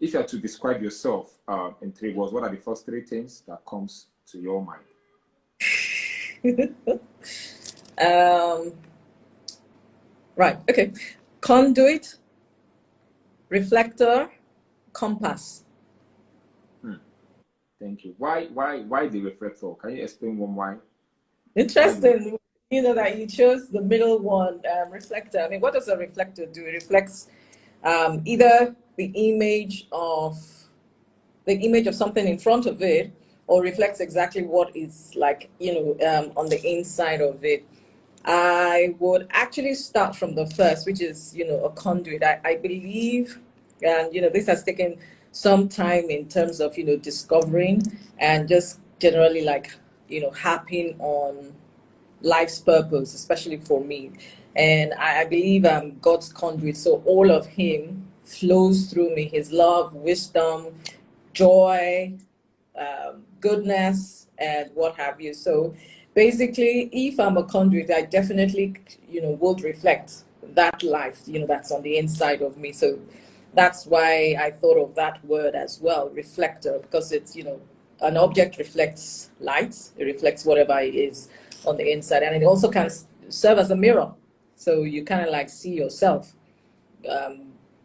if you are to describe yourself in 3 words, what are the first 3 things that comes to your mind? Right. Okay. Conduit, reflector, compass. Thank you. Why the reflector? Can you explain why? Interesting. You know that you chose the middle one, reflector. I mean, what does a reflector do? It reflects either the image of something in front of it, or reflects exactly what is like, on the inside of it. I would actually start from the first, which is, a conduit. I believe, and, this has taken some time in terms of, discovering and just generally like, harping on life's purpose, especially for me. And I believe I'm God's conduit. So all of Him flows through me, His love, wisdom, joy, goodness, and what have you. So basically, if I'm a conduit, I definitely, would reflect that life, that's on the inside of me. So that's why I thought of that word as well, reflector, because it's, an object reflects light, it reflects whatever it is on the inside, and it also can serve as a mirror. So you kind of like see yourself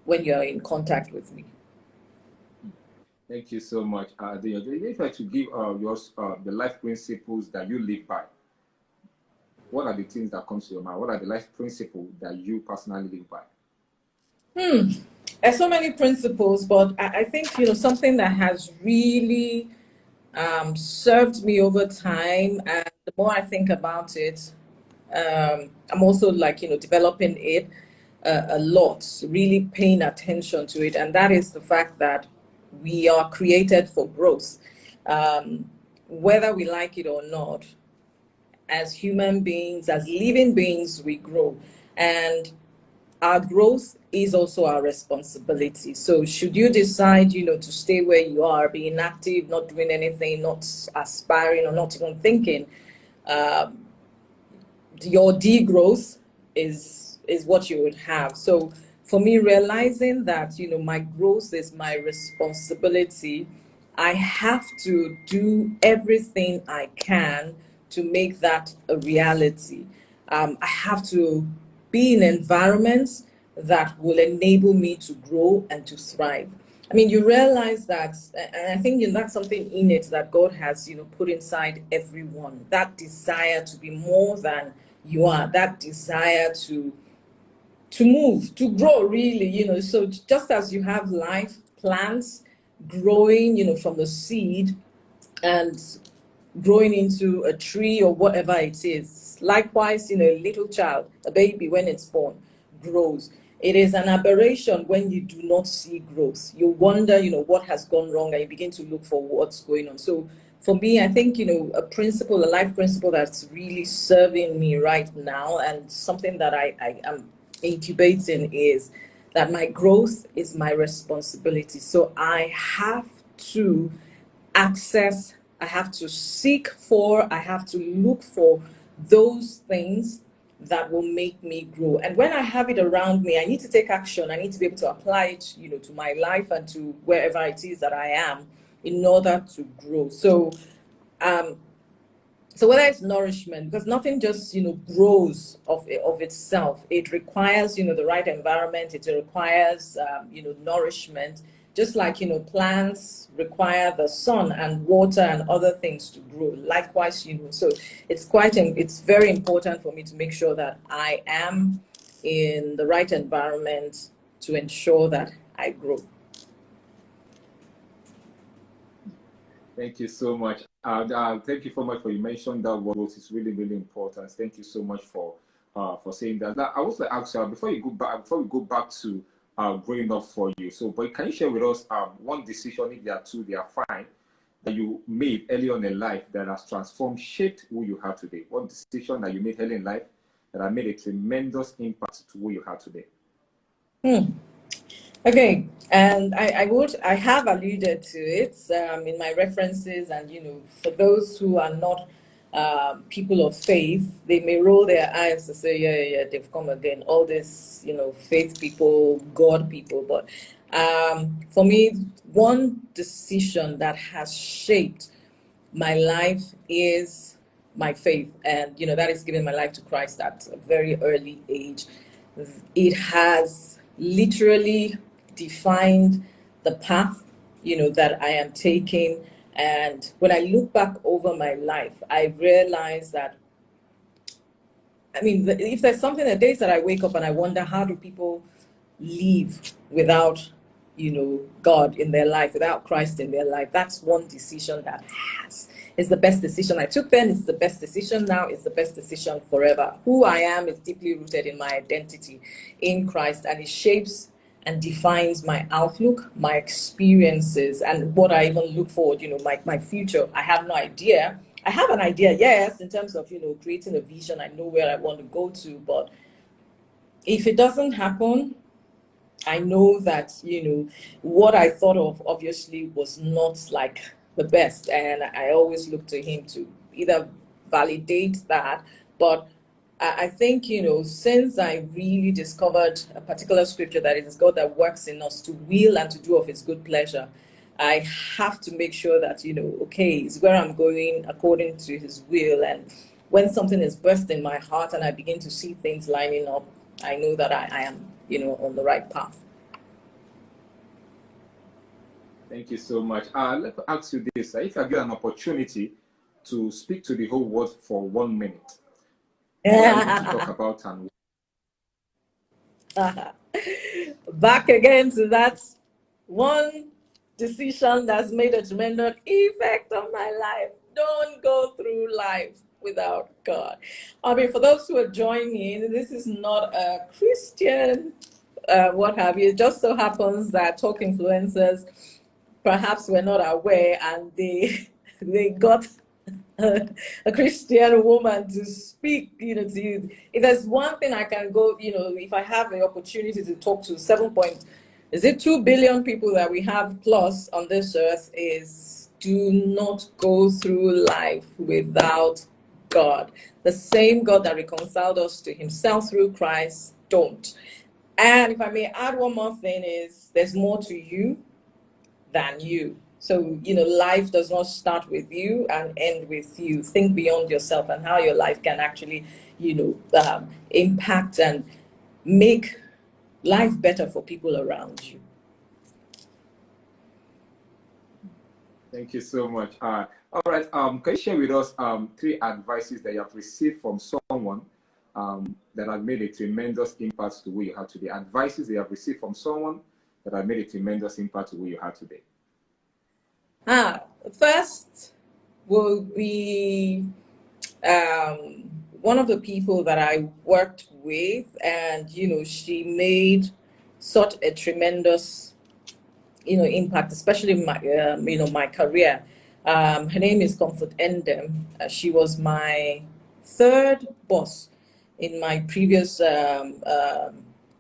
when you're in contact with me. Thank you so much. If I to give the life principles that you live by, what are the things that comes to your mind? What are the life principles that you personally live by? There's so many principles, but I think, something that has really served me over time, and the more I think about it, I'm also like, developing it a lot, really paying attention to it, and that is the fact that we are created for growth. Whether we like it or not, as human beings, as living beings, we grow. And our growth is also our responsibility. So should you decide, to stay where you are, be inactive, not doing anything, not aspiring, or not even thinking, your degrowth is what you would have. So for me, realizing that, my growth is my responsibility, I have to do everything I can to make that a reality. I have to be in environments that will enable me to grow and to thrive. I mean, you realize that, and I think that's something innate that God has, put inside everyone, that desire to be more than you are, that desire to move, to grow, really, so just as you have life plants growing, from the seed and growing into a tree or whatever it is. Likewise, a little child, a baby, when it's born, grows. It is an aberration when you do not see growth. You wonder, what has gone wrong, and you begin to look for what's going on. So for me, I think, a principle, a life principle that's really serving me right now, and something that I am incubating, is that my growth is my responsibility. So I have to access, I have to seek for, I have to look for those things that will make me grow. And when I have it around me, I need to take action. I need to be able to apply it, to my life and to wherever it is that I am in order to grow. So, so whether it's nourishment, because nothing just, grows of itself. It requires, the right environment. It requires, nourishment. Just like, plants require the sun and water and other things to grow. Likewise, so it's very important for me to make sure that I am in the right environment to ensure that I grow. Thank you so much. Thank you so much for you mentioned that growth is really, really important. Thank you so much for saying that. Now, I want to ask you before we go back to growing up for you. So, but can you share with us one decision, if there are two, they are fine, that you made early on in life that has transformed, shaped who you are today? One decision that you made early in life that has made a tremendous impact to who you are today? Okay, and I have alluded to it in my references, and for those who are not people of faith, they may roll their eyes to say, yeah, they've come again, all this, faith people, God people. But For me, one decision that has shaped my life is my faith, and that is giving my life to Christ at a very early age. It has literally defined the path that I am taking. And when I look back over my life, I realize that, I mean, if there's something, the days that I wake up and I wonder, how do people live without, God in their life, without Christ in their life? That's one decision that is the best decision I took then. It's the best decision now. It's the best decision forever. Who I am is deeply rooted in my identity in Christ, and it shapes and defines my outlook, my experiences, and what I even look forward, my future. I have no idea. I have an idea, yes, in terms of, creating a vision. I know where I want to go to, but if it doesn't happen, I know that, what I thought of obviously was not like the best. And I always look to him to either validate that. But I think, since I really discovered a particular scripture that it is God that works in us to will and to do of his good pleasure, I have to make sure that, okay, it's where I'm going according to his will. And when something is burst in my heart and I begin to see things lining up, I know that I am, on the right path. Thank you so much. Let me ask you this. If I get an opportunity to speak to the whole world for 1 minute, what are you going to talk about and back again to that one decision that's made a tremendous effect on my life. Don't go through life without God. I mean, for those who are joining, this is not a Christian, what have you. It just so happens that TalkInfluencers perhaps were not aware, and they got a Christian woman to speak, to you. If there's one thing I can go, if I have the opportunity to talk to 2 billion people that we have plus on this earth, is do not go through life without God. The same God that reconciled us to himself through Christ, don't. And if I may add one more thing, is there's more to you than you. So, life does not start with you and end with you. Think beyond yourself and how your life can actually, impact and make life better for people around you. Thank you so much. All right. Can you share with us 3 advices that you have received from someone that have made a tremendous impact to who you are today? Advices that you have received from someone that have made a tremendous impact to who you are today. First will be one of the people that I worked with, and she made such a tremendous impact, especially in my my career. Her name is Comfort Endem. She was my 3rd boss in my previous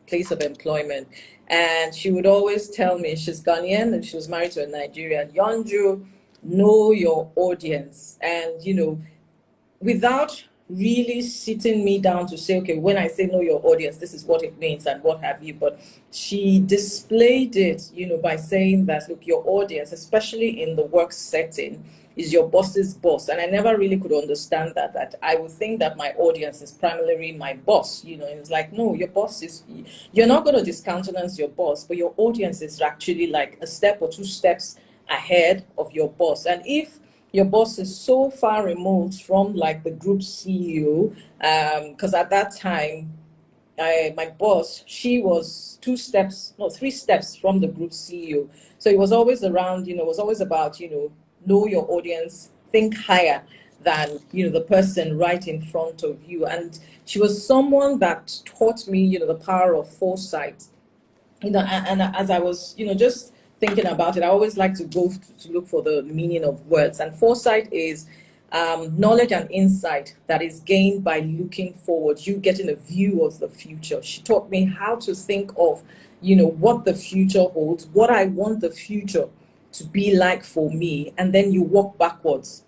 place of employment. And she would always tell me, she's Ghanaian and she was married to a Nigerian, Yanju, know your audience. And, without really sitting me down to say, okay, when I say know your audience, this is what it means and what have you. But she displayed it, by saying that, look, your audience, especially in the work setting, is your boss's boss. And I never really could understand that I would think that my audience is primarily my boss, and it's like, no, your boss is, you're not going to discountenance your boss, but your audience is actually like a step or 2 steps ahead of your boss. And if your boss is so far removed from like the group CEO, because at that time, my boss, she was 3 steps from the group CEO. So it was always around, it was always about, know your audience, think higher than, the person right in front of you. And she was someone that taught me, the power of foresight. And as I was, just thinking about it, I always like to go to look for the meaning of words. And foresight is knowledge and insight that is gained by looking forward, you getting a view of the future. She taught me how to think of, what the future holds, what I want the future to be like for me, and then you walk backwards,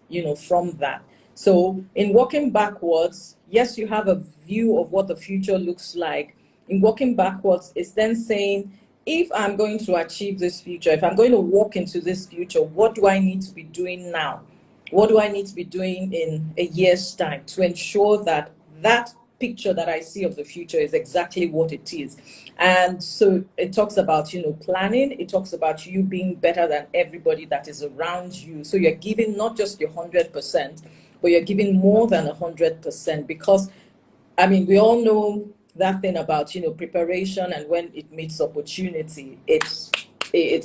from that. So in walking backwards, yes, you have a view of what the future looks like. In walking backwards, it's then saying, if I'm going to achieve this future, if I'm going to walk into this future, what do I need to be doing now? What do I need to be doing in a year's time to ensure that that picture that I see of the future is exactly what it is? And so it talks about, planning. It talks about you being better than everybody that is around you. So you're giving not just your 100%, but you're giving more than 100%, because I mean, we all know that thing about, preparation, and when it meets opportunity, it's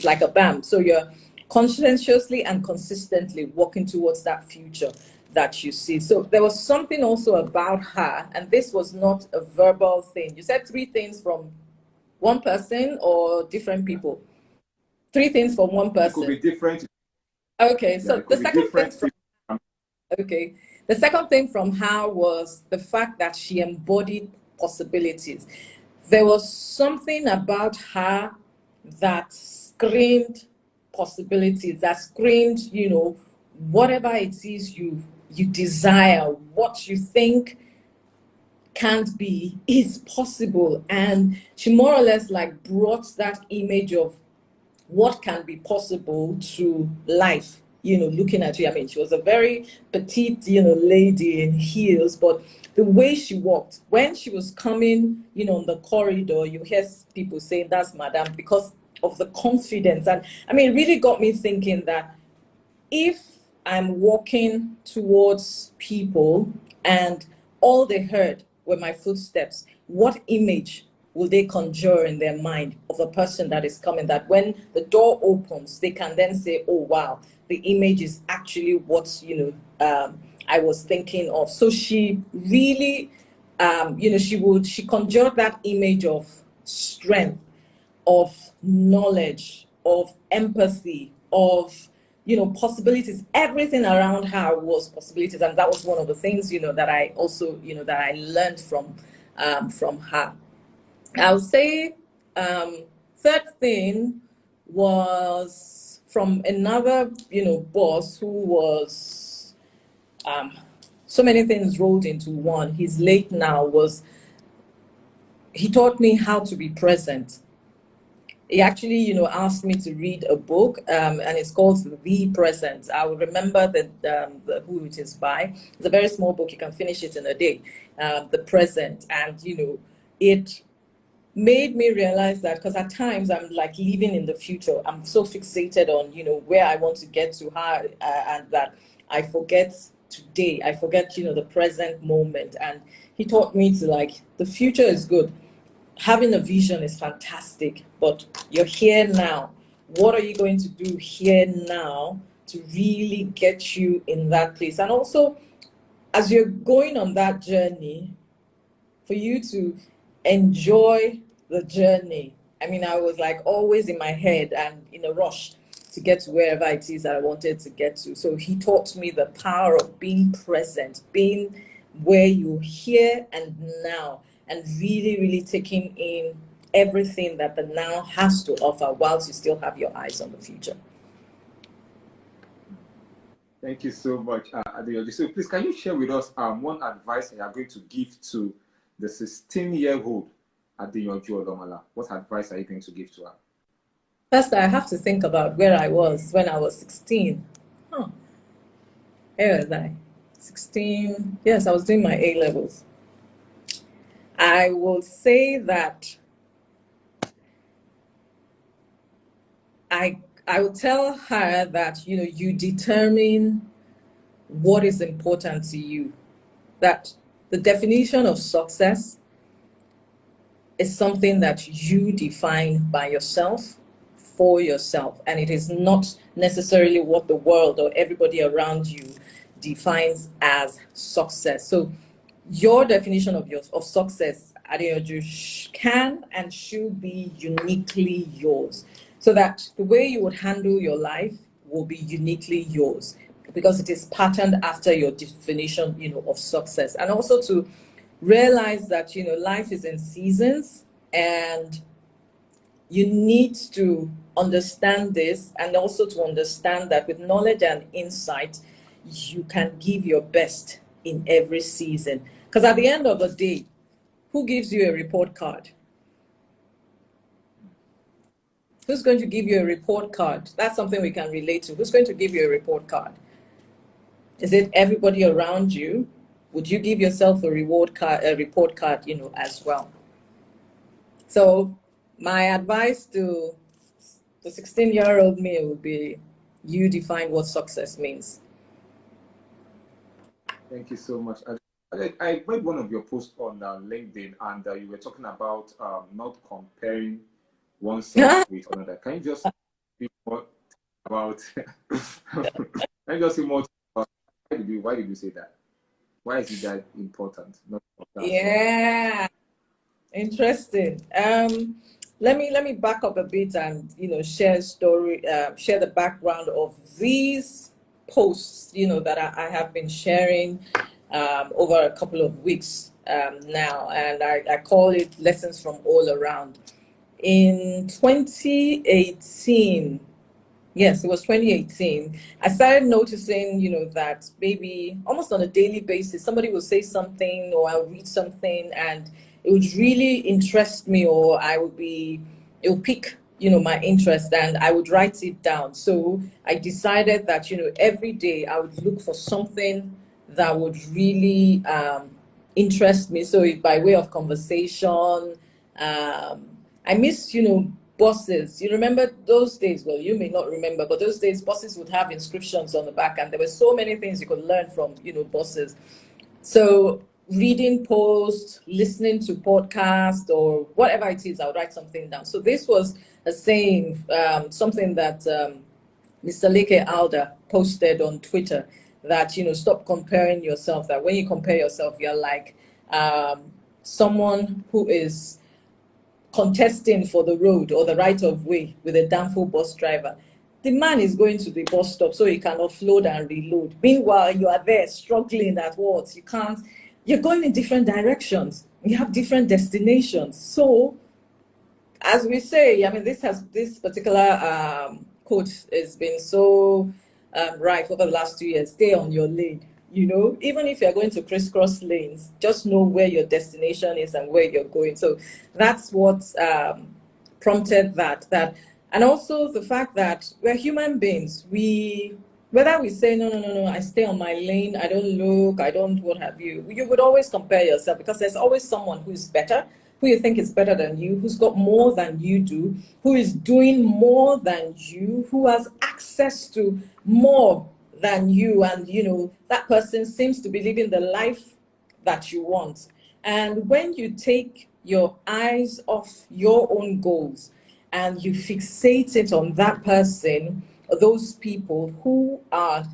like a bam. So you're conscientiously and consistently working towards that future that you see. So there was something also about her, and this was not a verbal thing. You said 3 things from one person or different people? 3 things from one It could be person. different. Okay, Yeah, so it the could be second thing different. from Okay. The second thing from her was the fact that she embodied possibilities. There was something about her that screamed possibilities, that screamed, whatever it is you desire, what you think can't be is possible. And she more or less like brought that image of what can be possible to life, looking at you. I mean, she was a very petite, lady in heels, but the way she walked, when she was coming, on the corridor, you hear people saying, "That's Madame," because of the confidence. And I mean, it really got me thinking that if I'm walking towards people and all they heard were my footsteps, what image will they conjure in their mind of a person that is coming, that when the door opens, they can then say, "Oh, wow, the image is actually what, I was thinking of." So she really, she conjured that image of strength, of knowledge, of empathy, of possibilities. Everything around her was possibilities, and that was one of the things that I also that I learned from her. I'll say third thing was from another boss who was so many things rolled into one. He's late now. He taught me how to be present. He actually, asked me to read a book, and it's called The Present. I will remember who it is by. It's a very small book. You can finish it in a day. The Present. And, it made me realize that, because at times I'm like living in the future. I'm so fixated on, where I want to get to, how, and that I forget today. I forget, the present moment. And he taught me to, like, the future is good. Having a vision is fantastic, but you're here now. What are you going to do here now to really get you in that place? And also, as you're going on that journey, for you to enjoy the journey. I mean, I was like always in my head and in a rush to get to wherever it is that I wanted to get to. So he taught me the power of being present, being where you're here and now, and really, really taking in everything that the now has to offer whilst you still have your eyes on the future. Thank you so much, ADEYANJU. So please, can you share with us one advice you are going to give to the 16-year-old ADEYANJU OLOMOLA? What advice are you going to give to her? First, I have to think about where I was when I was 16. Where was I? 16. Yes, I was doing my A levels. I will say that I will tell her that you determine what is important to you. That the definition of success is something that you define by yourself, for yourself, and it is not necessarily what the world or everybody around you defines as success. So your definition of success, ADEYANJU, can and should be uniquely yours, so that the way you would handle your life will be uniquely yours, because it is patterned after your definition of success. And also to realize that life is in seasons, and you need to understand this, and also to understand that with knowledge and insight you can give your best in every season. Because at the end of the day, who gives you a report card? Who's going to give you a report card? That's something we can relate to. Who's going to give you a report card? Is it everybody around you? Would you give yourself a report card, as well? So my advice to the 16-year-old me would be, you define what success means. Thank you so much. I read one of your posts on LinkedIn, and you were talking about not comparing oneself with another. Can you just speak more about? Can you just say more about why did you say that? Why is it that important? Yeah, interesting. Let me back up a bit and share share the background of these posts that I have been sharing over a couple of weeks now, and I call it lessons from all around. In 2018, yes, it was 2018, I started noticing, that maybe almost on a daily basis, somebody will say something or I'll read something and it would really interest me, or it will pique, my interest, and I would write it down. So I decided that, every day I would look for something that would really interest me. So by way of conversation, I miss, buses. You remember those days? Well, you may not remember, but those days buses would have inscriptions on the back, and there were so many things you could learn from, buses. So reading posts, listening to podcasts, or whatever it is, I would write something down. So this was a saying, something that Mr. Leke Alder posted on Twitter, that, stop comparing yourself, that when you compare yourself, you're like someone who is contesting for the road or the right of way with a damnful bus driver. The man is going to the bus stop so he can offload and reload. Meanwhile, you are there struggling at what? You can't. You're going in different directions. You have different destinations. So, as we say, I mean, this particular quote has been so right over the last 2 years. Stay on your lane. Even if you're going to crisscross lanes, just know where your destination is and where you're going. So that's what prompted that. And also the fact that we're human beings. Whether we say, no, I stay on my lane, I don't look, I don't what have you, you would always compare yourself, because there's always someone who's better, who you think is better than you, who's got more than you do, who is doing more than you, who has access to more than you, and that person seems to be living the life that you want. And when you take your eyes off your own goals and you fixate it on that person, those people who are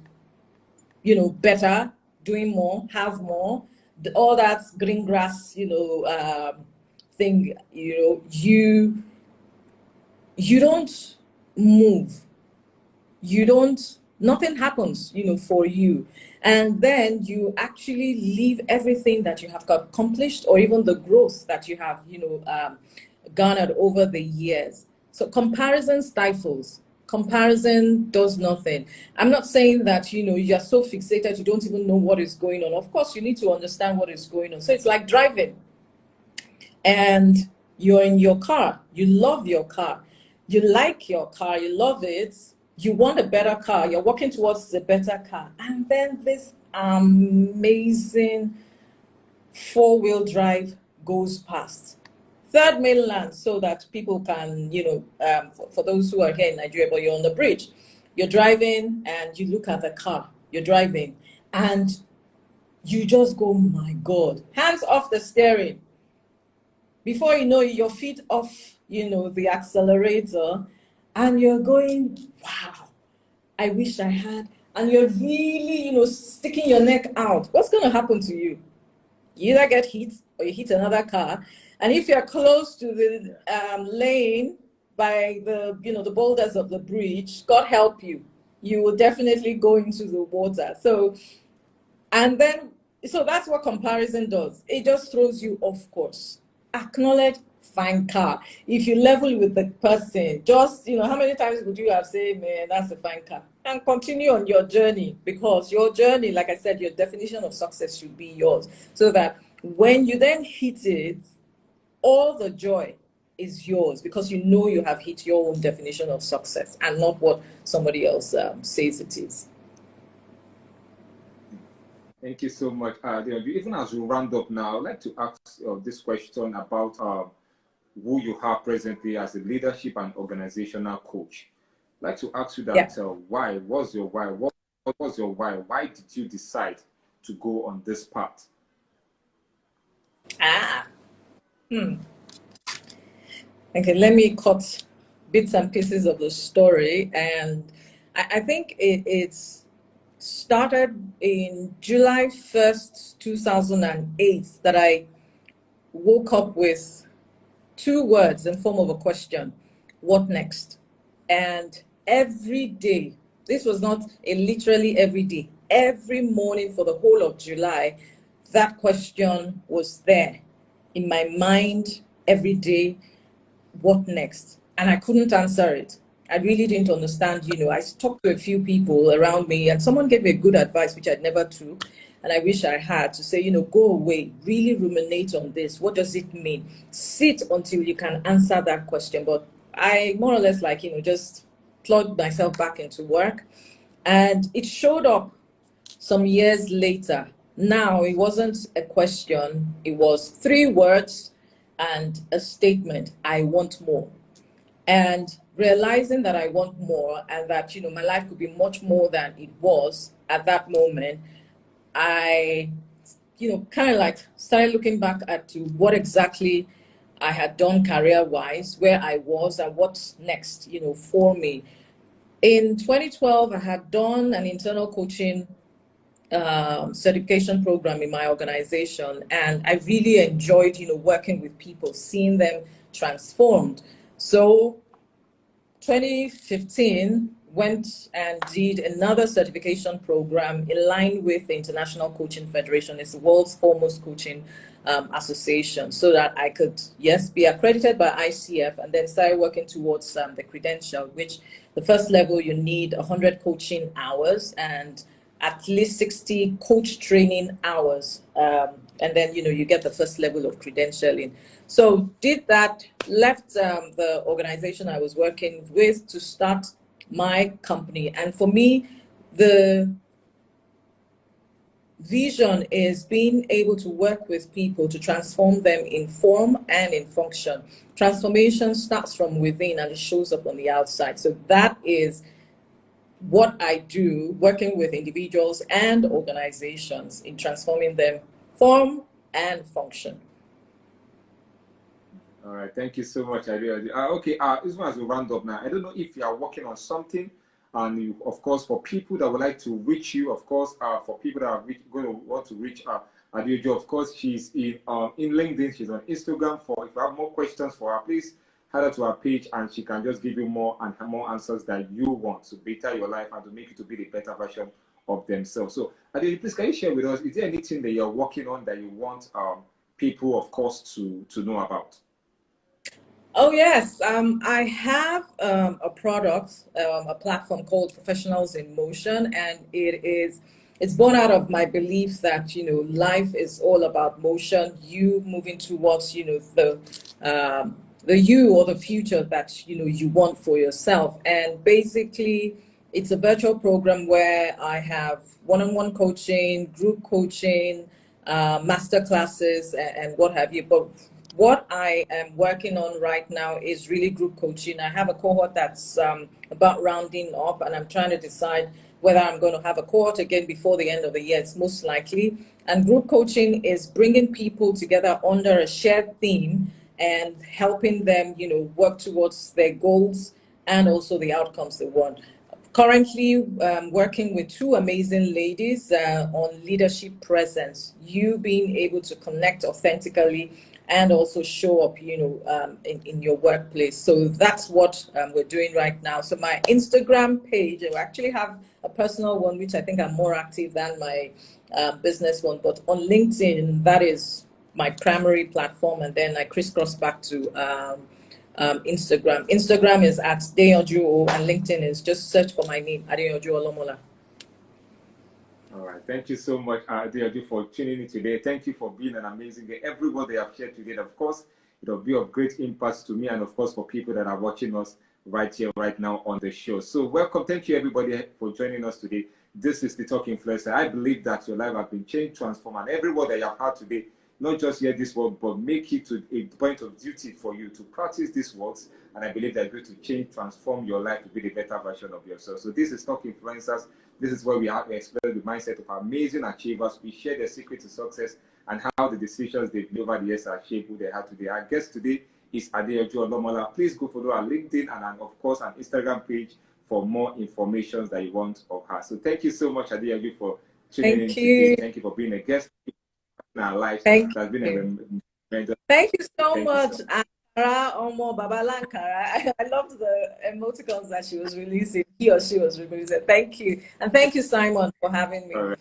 better, doing more, have more, all that green grass thing, you don't move, nothing happens, for you. And then you actually leave everything that you have accomplished, or even the growth that you have, garnered over the years. So comparison stifles. Comparison does nothing. I'm not saying that, you're so fixated, you don't even know what is going on. Of course, you need to understand what is going on. So it's like driving. And you're in your car. You love your car. You like your car. You love it. You want a better car, you're working towards a better car, and then this amazing 4-wheel drive goes past. Third mainland, so that people can, for those who are here in Nigeria, but you're on the bridge, you're driving and you look at the car, you're driving, and you just go, my God, hands off the steering. Before you know it, your feet off, the accelerator, and you're going, wow, I wish I had. And you're really, sticking your neck out. What's going to happen to you? You either get hit or you hit another car. And if you're close to the lane by the boulders of the bridge, God help you, you will definitely go into the water. So that's what comparison does. It just throws you off course. Acknowledge, fine car. If you level with the person, just, how many times would you have said, man, that's a fine car? And continue on your journey, because your journey, like I said, your definition of success should be yours. So that when you then hit it, all the joy is yours because you know you have hit your own definition of success and not what somebody else says it is. Thank you so much. Even as we round up now, I'd like to ask this question about who you are presently as a leadership and organizational coach. I'd like to ask you that why? What's your why? What was your why? Why did you decide to go on this path? Okay, let me cut bits and pieces of the story. And I think it's started in July 1st, 2008, that I woke up with two words in form of a question: what next? And every day, this was not a literally every day, every morning for the whole of July, that question was there in my mind every day. What next? And I couldn't answer it. I really didn't understand. I talked to a few people around me, and someone gave me good advice, which I never took. And I wish I had to say, go away, really ruminate on this. What does it mean? Sit until you can answer that question. But I more or less just plugged myself back into work. And it showed up some years later. Now, it wasn't a question, it was three words and a statement: I want more. And realizing that I want more and that, my life could be much more than it was at that moment, I, kind of started looking back at what exactly I had done career-wise, where I was, and what's next, for me. In 2012, I had done an internal coaching certification program in my organization, and I really enjoyed, working with people, seeing them transformed. So 2015 went and did another certification program in line with the International Coaching Federation. It's the world's foremost coaching association, so that I could, yes, be accredited by ICF, and then started working towards the credential, which the first level you need 100 coaching hours and at least 60 coach training hours. And then, you get the first level of credentialing. So did that, left the organization I was working with to start my company. And for me, the vision is being able to work with people to transform them in form and in function. Transformation starts from within and it shows up on the outside. So that is what I do, working with individuals and organizations in transforming them form and function. All right, thank you so much. Okay, as we round up now, I don't know if you are working on something, and you, of course, for people that would like to reach you, of course, for people that are going to want to reach ADEYANJU, of course, she's in LinkedIn, she's on Instagram. For if you have more questions for her, please head out to her page, and she can just give you more and more answers that you want to better your life and to make you to be the better version of themselves. So, ADEYANJU, please can you share with us, is there anything that you're working on that you want people, of course, to know about? Oh, yes. I have a product, a platform called Professionals in Motion, and it's born out of my belief that, life is all about motion, you moving towards, the you or the future that, you want for yourself. And basically, it's a virtual program where I have one-on-one coaching, group coaching, master classes, and what have you. But what I am working on right now is really group coaching. I have a cohort that's about rounding up, and I'm trying to decide whether I'm going to have a cohort again before the end of the year. It's most likely. And group coaching is bringing people together under a shared theme and helping them, work towards their goals and also the outcomes they want. Currently working with two amazing ladies on leadership presence, you being able to connect authentically and also show up, in your workplace. So that's what we're doing right now. So my Instagram page, I actually have a personal one, which I think I'm more active than my business one. But on LinkedIn, that is my primary platform. And then I crisscross back to Instagram. Instagram is at ADEYANJU, and LinkedIn is just search for my name, ADEYANJU OLOMOLA. All right. Thank you so much, ADEYANJU, for tuning in today. Thank you for being an amazing day. Everybody I've shared today, of course, it'll be of great impact to me and, of course, for people that are watching us right here, right now on the show. So welcome. Thank you, everybody, for joining us today. This is the Talk Influencer. I believe that your life has been changed, transformed, and every word that you have heard today, not just hear this word, but make it to a point of duty for you to practice these words. And I believe that you're going to change, transform your life to be the better version of yourself. So this is Talk Influencers. This is where we explore the mindset of amazing achievers. We share the secret to success and how the decisions they've made over the years have shaped who they are today. Our guest today is ADEYANJU OLOMOLA. Please go follow our LinkedIn and, of course, an Instagram page for more information that you want of her. So thank you so much, ADEYANJU, for tuning in today. Thank you for being a guest in our lives. Thank That's been you. Thank you so much, Ankara Omo Babalankara. I loved the emoticons that she was releasing. He or she was releasing. Thank you. And thank you, Simon, for having me.